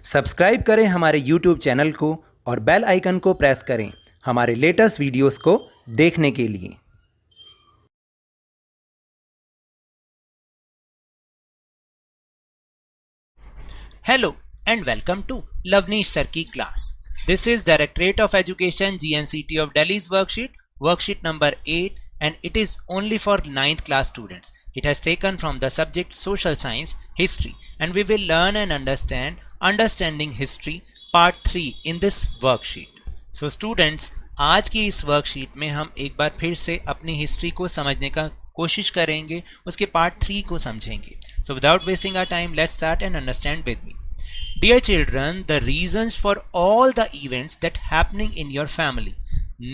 Subscribe करें हमारे YouTube channel को और बेल आइकन को प्रेस करें हमारे लेटेस्ट वीडियोस को देखने के लिए। Hello and welcome to Lavneesh Sir की class. This is Directorate of Education GNCT of Delhi's worksheet number 8, and it is only for 9th class students. It has taken from the subject Social Science History, and we will learn and understand Understanding History Part 3 in this worksheet. So students, आज की इस worksheet में हम एक बार फिर से अपनी history को समझने का कोशिश करेंगे, उसके पार्ट 3 को समझेंगे. So without wasting our time, let's start and understand with me. Dear children, the reasons for all the events that happening in your family,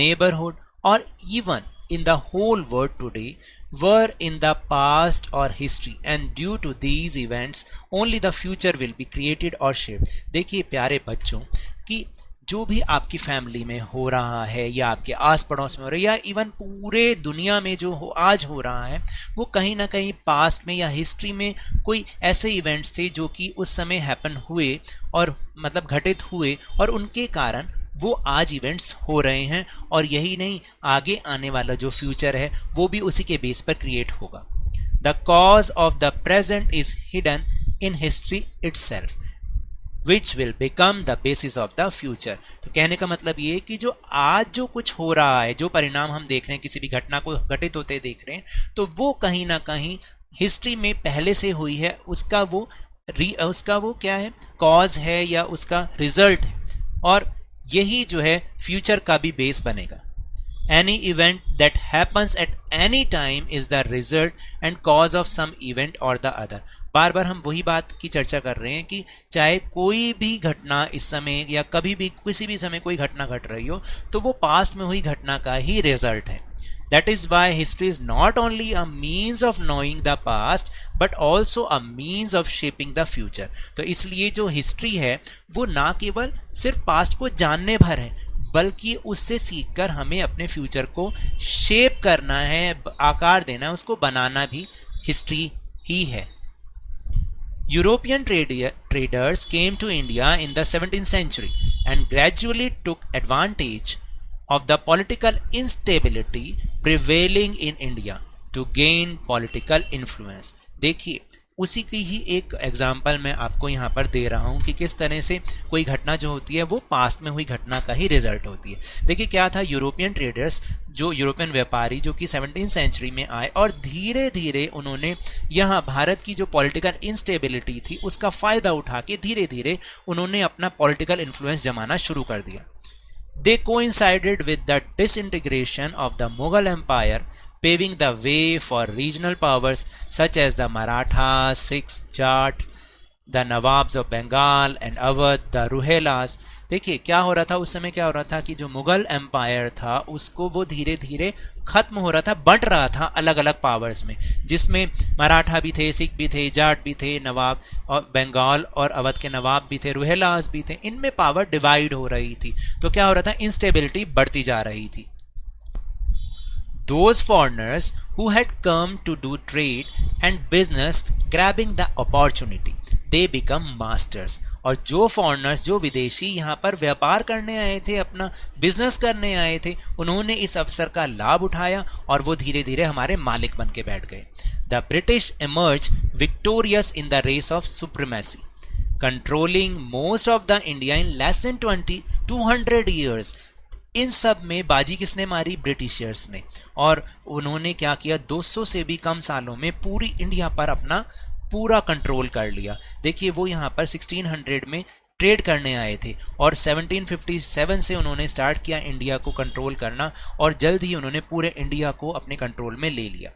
neighborhood, or even in the whole world today were in the past or history, and due to these events only the future will be created or shaped. देखिए प्यारे बच्चों कि जो भी आपकी family में हो रहा है या आपके आस पड़ोस में हो रहा है या इवन पूरे दुनिया में जो आज हो रहा है, वो कहीं ना कहीं पास्ट में या हिस्ट्री में कोई ऐसे इवेंट्स थे जो कि उस समय हैपन हुए और मतलब घटित हुए, और उनके कारण वो आज इवेंट्स हो रहे हैं, और यही नहीं आगे आने वाला जो फ्यूचर है वो भी उसी के बेस पर क्रिएट होगा. The cause of the present is hidden in history itself which will become the basis of the future. तो कहने का मतलब ये कि जो आज जो कुछ हो रहा है, जो परिणाम हम देख रहे हैं, किसी भी घटना को घटित होते देख रहे हैं, तो वो कहीं ना कहीं हिस्ट्री में पहले से हुई है, उसका वो क्या है, कॉज है या उसका रिजल्ट है, और यही जो है फ्यूचर का भी बेस बनेगा. Any event that happens at any time is the result and cause of some event or the other. बार बार हम वही बात की चर्चा कर रहे हैं कि चाहे कोई भी घटना इस समय या कभी भी किसी भी समय कोई घटना घट रही हो, तो वो पास्ट में हुई घटना का ही रिजल्ट है. That is why history is not only a means of knowing the past but also a means of shaping the future. तो इसलिए जो हिस्ट्री है वो ना केवल सिर्फ पास्ट को जानने भर है, बल्कि उससे सीखकर हमें अपने फ्यूचर को शेप करना है, आकार देना है, उसको बनाना भी हिस्ट्री ही है. European traders came to India in the 17th century and gradually took advantage of the political instability prevailing in India to gain political influence. देखिए उसी की ही एक एग्जाम्पल मैं आपको यहाँ पर दे रहा हूँ कि किस तरह से कोई घटना जो होती है वो पास्ट में हुई घटना का ही रिजल्ट होती है. देखिए क्या था, यूरोपियन ट्रेडर्स, जो यूरोपियन व्यापारी जो कि 17th सेंचुरी में आए, और धीरे धीरे उन्होंने यहाँ भारत की जो पॉलिटिकल इंस्टेबिलिटी थी उसका फ़ायदा उठा के धीरे धीरे उन्होंने अपना पॉलिटिकल इन्फ्लुएंस जमाना शुरू कर दिया. They coincided with the disintegration of the Mughal Empire, paving the way for regional powers such as the Marathas, Sikhs, Jat, the Nawabs of Bengal and Awadh, the Ruhelas. देखिए क्या हो रहा था उस समय, क्या हो रहा था कि जो मुगल एम्पायर था उसको वो धीरे धीरे खत्म हो रहा था, बंट रहा था अलग अलग पावर्स में, जिसमें मराठा भी थे, सिख भी थे, जाट भी थे, नवाब और बंगाल और अवध के नवाब भी थे, रुहेलास भी थे. इनमें पावर डिवाइड हो रही थी, तो क्या हो रहा था, इंस्टेबिलिटी बढ़ती जा रही थी. Those foreigners who had come to do trade and business grabbing the opportunity, they become masters. और जो फॉरेनर्स, जो विदेशी यहाँ पर व्यापार करने आए थे, अपना बिजनेस करने आए थे, उन्होंने इस अवसर का लाभ उठाया और वो धीरे धीरे हमारे मालिक बन के बैठ गए. The British emerged victorious in the race of supremacy, controlling most of the India in less than 200 years. इन सब में बाजी किसने मारी, ब्रिटिशर्स ने, और उन्होंने क्या किया, 200 से भी कम सालों में पूरी इंडिया पर अपना पूरा कंट्रोल कर लिया. देखिए वो यहाँ पर 1600 में ट्रेड करने आए थे और 1757 से उन्होंने स्टार्ट किया इंडिया को कंट्रोल करना, और जल्द ही उन्होंने पूरे इंडिया को अपने कंट्रोल में ले लिया.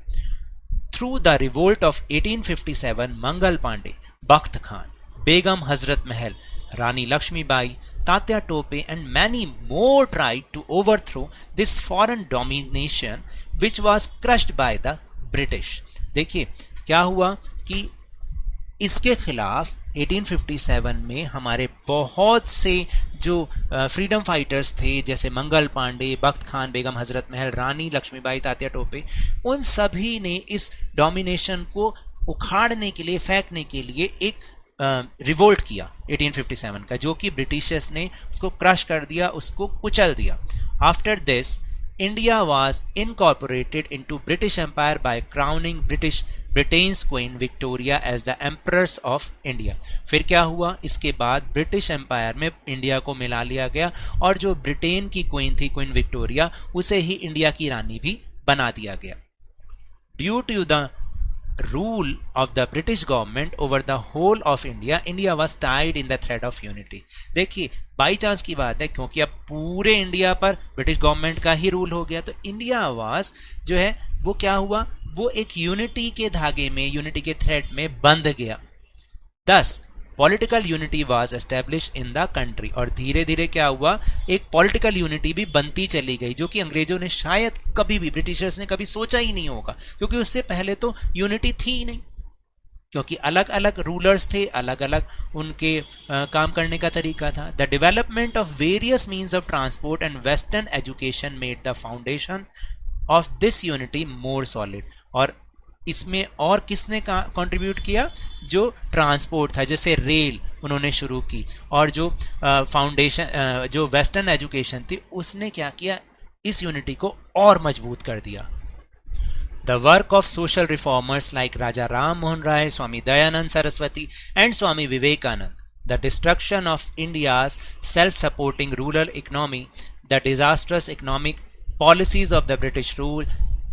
Through the revolt of 1857 Mangal Pandey, Bakht Khan, Begum Hazrat Mahal, Rani Lakshmibai, Tatya Tope and many more tried to overthrow this foreign domination which was crushed by the British. देखिए क्या हुआ कि इसके खिलाफ 1857 में हमारे बहुत से जो फ्रीडम फाइटर्स थे, जैसे मंगल पांडे, बख्त खान, बेगम हजरत महल, रानी लक्ष्मीबाई, तात्या टोपे, उन सभी ने इस डोमिनेशन को उखाड़ने के लिए, फेंकने के लिए एक रिवोल्ट किया 1857 का, जो कि ब्रिटिशर्स ने उसको क्रश कर दिया, उसको कुचल दिया। After this India was incorporated into British Empire by crowning Britain's Queen Victoria as the emperors of India. फिर क्या हुआ, इसके बाद ब्रिटिश एम्पायर में इंडिया को मिला लिया गया और जो ब्रिटेन की क्वीन थी, क्वीन विक्टोरिया, उसे ही इंडिया की रानी भी बना दिया गया। Due to the rule of the British government over the whole of India, India was tied in the thread of unity। देखिए बाई चांस की बात है, क्योंकि अब पूरे इंडिया पर ब्रिटिश गवर्नमेंट का ही रूल हो गया, तो इंडिया वाज जो है वो क्या हुआ, वो एक यूनिटी के धागे में, यूनिटी के थ्रेड में बंध गया। Thus political unity was establish in the country, और धीरे धीरे क्या हुआ, एक पॉलिटिकल यूनिटी भी बनती चली गई, जो कि अंग्रेजों ने शायद कभी भी, ब्रिटिशर्स ने कभी सोचा ही नहीं होगा, क्योंकि उससे पहले तो यूनिटी थी ही नहीं, क्योंकि अलग अलग रूलर्स थे, अलग अलग उनके काम करने का तरीका था। The development of various means of transport and western education made the foundation of this unity more solid. और इसमें और किसने कंट्रीब्यूट किया, जो ट्रांसपोर्ट था, जैसे रेल उन्होंने शुरू की, और जो फाउंडेशन जो वेस्टर्न एजुकेशन थी, उसने क्या किया, इस यूनिटी को और मजबूत कर दिया। The work of social reformers like Raja Ram Mohan Roy, Swami Dayanand Saraswati and Swami Vivekananda, the destruction of India's self supporting rural economy, the disasters economic policies of the British rule,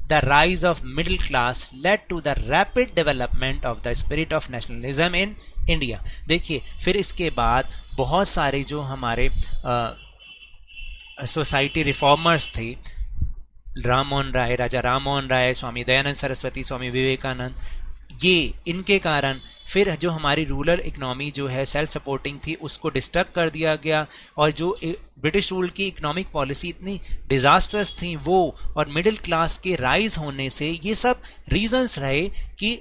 the rise of middle class led to the rapid development of the spirit of nationalism in India। देखिए फिर इसके बाद बहुत सारे जो हमारे society reformers थे, राम मोहन राय, राजा राम मोहन राय, स्वामी दयानंद सरस्वती, स्वामी विवेकानंद, ये इनके कारण फिर जो हमारी रूरल इकनॉमी जो है सेल्फ सपोर्टिंग थी, उसको डिस्टर्ब कर दिया गया, और जो ब्रिटिश रूल की इकोनॉमिक पॉलिसी इतनी डिजास्टर्स थी वो, और मिडिल क्लास के राइज होने से, ये सब रीजंस रहे कि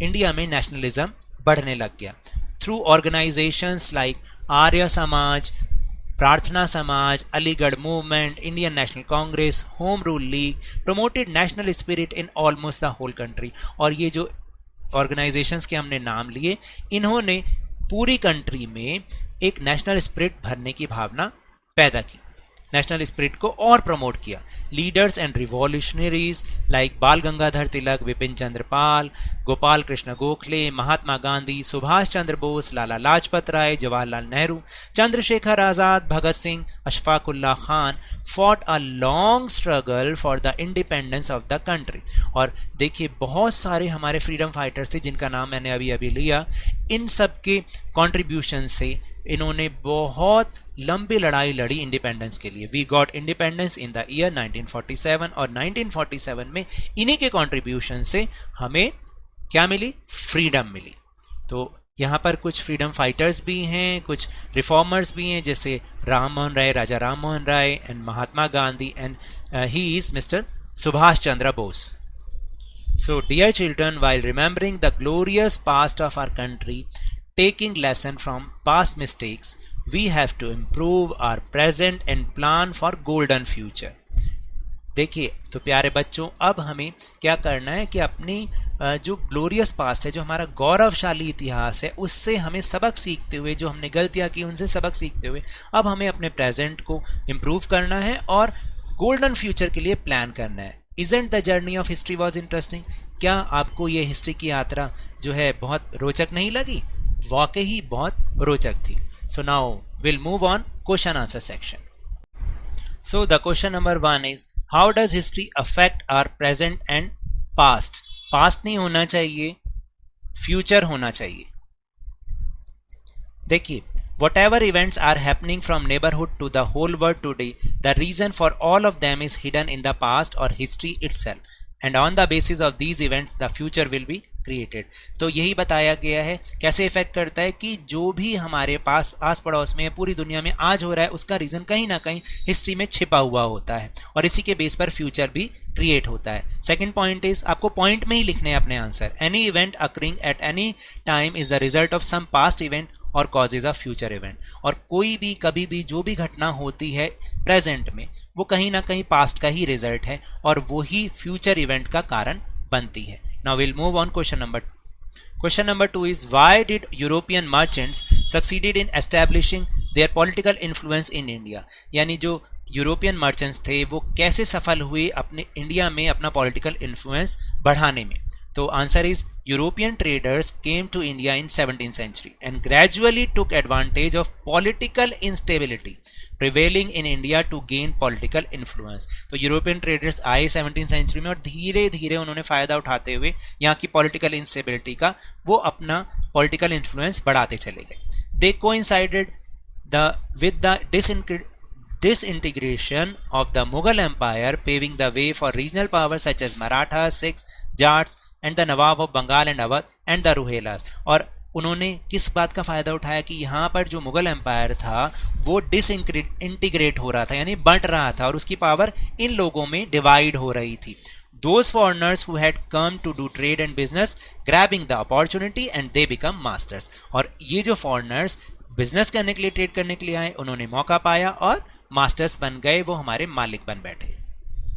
इंडिया में नेशनलिज्म बढ़ने लग गया। Through organisations like Arya Samaj, Prarthana Samaj, Aligarh movement, Indian National Congress, Home Rule League promoted national spirit in almost the whole country. और ये जो ऑर्गेनाइजेशंस के हमने नाम लिए, इन्होंने पूरी कंट्री में एक नेशनल स्पिरिट भरने की भावना पैदा की, नेशनल स्पिरिट को और प्रमोट किया। लीडर्स एंड रिवॉल्यूशनरीज लाइक बाल Gangadhar Tilak, Vipin Chandra Pal, Gopal Krishna Gokhale, Mahatma Gandhi, Subhash Chandra Bose, Lala Lajpat Rai, Jawaharlal Nehru, Chandrashekhar Azad, Bhagat Singh, Ashfaq Ullah Khan fought a long struggle for the independence of the country। और देखिए बहुत सारे हमारे फ्रीडम फाइटर्स थे जिनका नाम मैंने अभी अभी लिया, इन सब के कंट्रीब्यूशन से इन्होंने बहुत लंबी लड़ाई लड़ी इंडिपेंडेंस के लिए। We got independence in the year 1947, और 1947 में इन्हीं के कंट्रीब्यूशन से हमें क्या मिली, फ्रीडम मिली। तो यहाँ पर कुछ फ्रीडम फाइटर्स भी हैं, कुछ रिफॉर्मर्स भी हैं, जैसे Ram Mohan Roy, Raja Ram Mohan Roy, and Mahatma Gandhi, and he is mister Subhash Chandra Bose. So dear children, while remembering the glorious past of our country, taking lesson from past mistakes, we have to improve our present and plan for golden future। देखिए तो प्यारे बच्चों, अब हमें क्या करना है कि अपनी जो ग्लोरियस पास्ट है, जो हमारा गौरवशाली इतिहास है, उससे हमें सबक सीखते हुए, जो हमने गलतियां की उनसे सबक सीखते हुए, अब हमें अपने प्रेजेंट को इम्प्रूव करना है और गोल्डन फ्यूचर के लिए प्लान करना है। Isn't the journey of history was interesting? क्या आपको ये हिस्ट्री की यात्रा जो है बहुत रोचक नहीं लगी? वाकई बहुत रोचक थी। So now we'll move on question answer section। So the question number 1 is, how does history affect our present and past? Past नहीं होना चाहिए, future होना चाहिए। देखिए, whatever events are happening from neighborhood to the whole world today, the reason for all of them is hidden in the past or history itself, and on the basis of these events the future will be created। तो यही बताया गया है कैसे effect करता है कि जो भी हमारे पास आस पड़ोस में पूरी दुनिया में आज हो रहा है, उसका रीजन कहीं ना कहीं हिस्ट्री में छिपा हुआ होता है, और इसी के बेस पर फ्यूचर भी क्रिएट होता है। सेकंड पॉइंट इज, आपको पॉइंट में ही लिखने हैं अपने answer. Any event occurring at any time is the result of some past event और कॉजेज ऑफ फ्यूचर इवेंट। और कोई भी कभी भी जो भी घटना होती है प्रेजेंट में, वो कहीं ना कहीं पास्ट का ही रिजल्ट है और वो ही फ्यूचर इवेंट का कारण बनती है। Now will move on question number Question number 2 is why did European merchants succeeded in establishing their political influence in India? यानी जो यूरोपियन मर्चेंट्स थे वो कैसे सफल हुए अपने इंडिया में अपना पॉलिटिकल इन्फ्लुएंस बढ़ाने में? तो answer is European traders came to India in 17th century and gradually took advantage of political instability prevailing in India to gain political influence. तो यूरोपियन ट्रेडर्स आए 17th century में और धीरे धीरे उन्होंने फ़ायदा उठाते हुए यहाँ की पॉलिटिकल इंस्टेबिलिटी का वो अपना पॉलिटिकल इन्फ्लुएंस बढ़ाते चले गए. They coincided with the disintegration of the Mughal Empire, paving the way for regional powers such as Marathas, Sikhs, Jats and the Nawab of Bengal and Awadh and the Rohillas. और उन्होंने किस बात का फ़ायदा उठाया कि यहाँ पर जो मुग़ल एम्पायर था वो डिसइंटीग्रेट हो रहा था, यानी बंट रहा था और उसकी पावर इन लोगों में डिवाइड हो रही थी. Those foreigners who had come to do trade and business, grabbing the opportunity and they become masters. और ये जो फॉरेनर्स बिजनेस करने के लिए, ट्रेड करने के लिए आए, उन्होंने मौका पाया और मास्टर्स बन गए, वो हमारे मालिक बन बैठे.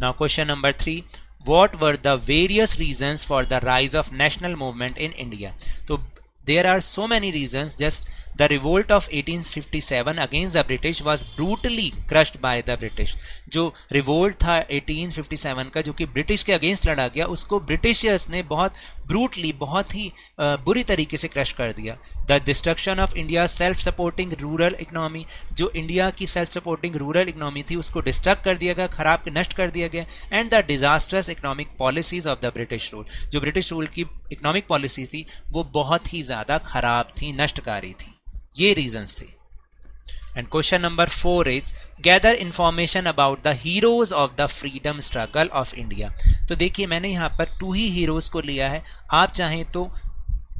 Now question number 3, what were the various reasons for the rise of national movement in India? तो there are so many reasons. Just the revolt of 1857 against the British was brutally crushed by the British. जो revolt था 1857 का जो कि British के against लड़ा गया, उसको ब्रिटिशर्स ने बहुत ब्रूटली, बहुत ही बुरी तरीके से क्रश कर दिया. The destruction of India self supporting rural economy, जो इंडिया की सेल्फ सपोर्टिंग रूरल इकोनॉमी थी उसको डिस्ट्रक्ट कर दिया गया, खराब नष्ट कर दिया गया. And the disasters economic policies of the British rule, जो ब्रिटिश रूल की इकोनॉमिक पॉलिसी थी वो बहुत ही ज़्यादा खराब थी, नष्टकारी थी. ये रीजंस थे. And question number 4 is gather information about the heroes of the freedom struggle of India. तो देखिए मैंने यहाँ पर 2 ही हीरोज को लिया है, आप चाहें तो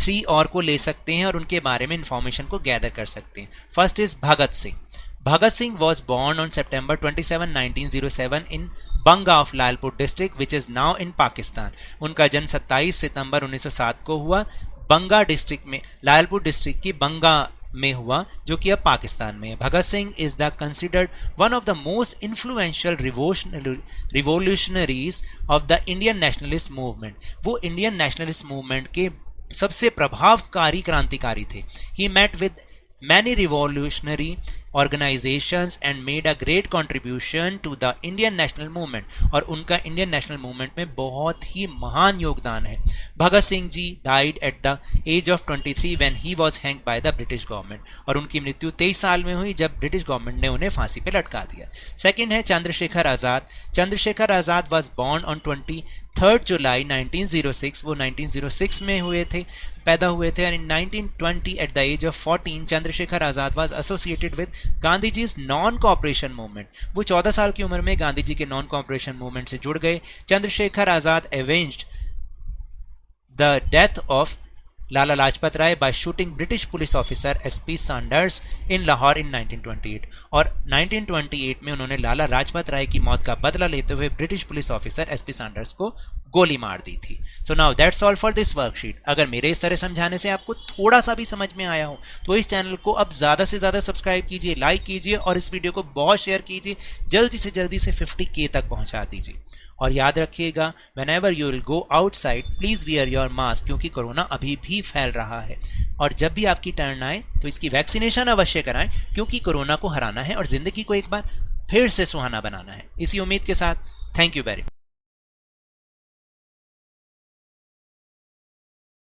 3 और को ले सकते हैं और उनके बारे में इंफॉर्मेशन को गैदर कर सकते हैं. First is Bhagat Singh. Bhagat Singh was born on September 27, 1907 in Banga of Lalpur district which is now in Pakistan. उनका जन्म 27 सितंबर 1907 को हुआ बंगा डिस्ट्रिक्ट में, लालपुर डिस्ट्रिक्ट की बंगा में हुआ जो कि अब पाकिस्तान में है. Bhagat Singh is the considered one of the most influential revolutionaries of the Indian nationalist movement. वो इंडियन नेशनलिस्ट मूवमेंट के सबसे प्रभावकारी क्रांतिकारी थे. He met with many revolutionary organizations and made a great contribution to the Indian national movement. और उनका Indian national movement में बहुत ही महान योगदान है. Bhagat Singh ji died at the age of 23 when he was hanged by the British government. और उनकी मृत्यु 23 साल में हुई जब ब्रिटिश गवर्नमेंट ने उन्हें फांसी पे लटका दिया. सेकेंड है Chandrashekhar Azad. Chandrashekhar Azad was born on 23rd July 1906. वो 1906 में हुए थे, पैदा हुए थे. और in 1920 at the age of 14 Chandrashekhar Azad was associated with Gandhi ji non cooperation movement. वो 14 साल की उम्र में गांधी जी के नॉन कॉपरेशन मूवमेंट से जुड़ गए. Chandrashekhar Azad avenged the death of Lala Lajpat Rai by shooting British police officer SP Sanders in Lahore in 1928. और 1928 में उन्होंने लाला लाजपत राय की मौत का बदला लेते हुए British police officer SP Sanders को गोली मार दी थी. So now that's all for this worksheet. अगर मेरे इस तरह समझाने से आपको थोड़ा सा भी समझ में आया हो तो इस चैनल को अब ज़्यादा से ज़्यादा सब्सक्राइब कीजिए, लाइक कीजिए और इस वीडियो को बहुत शेयर कीजिए. जल्दी से जल्दी से 50K तक पहुंचा दीजिए. और याद रखिएगा whenever you will go outside please wear your mask, क्योंकि कोरोना अभी भी फैल रहा है. और जब भी आपकी टर्न आए तो इसकी वैक्सीनेशन अवश्य कराएं, क्योंकि कोरोना को हराना है और ज़िंदगी को एक बार फिर से सुहाना बनाना है. इसी उम्मीद के साथ थैंक यू वेरी मच.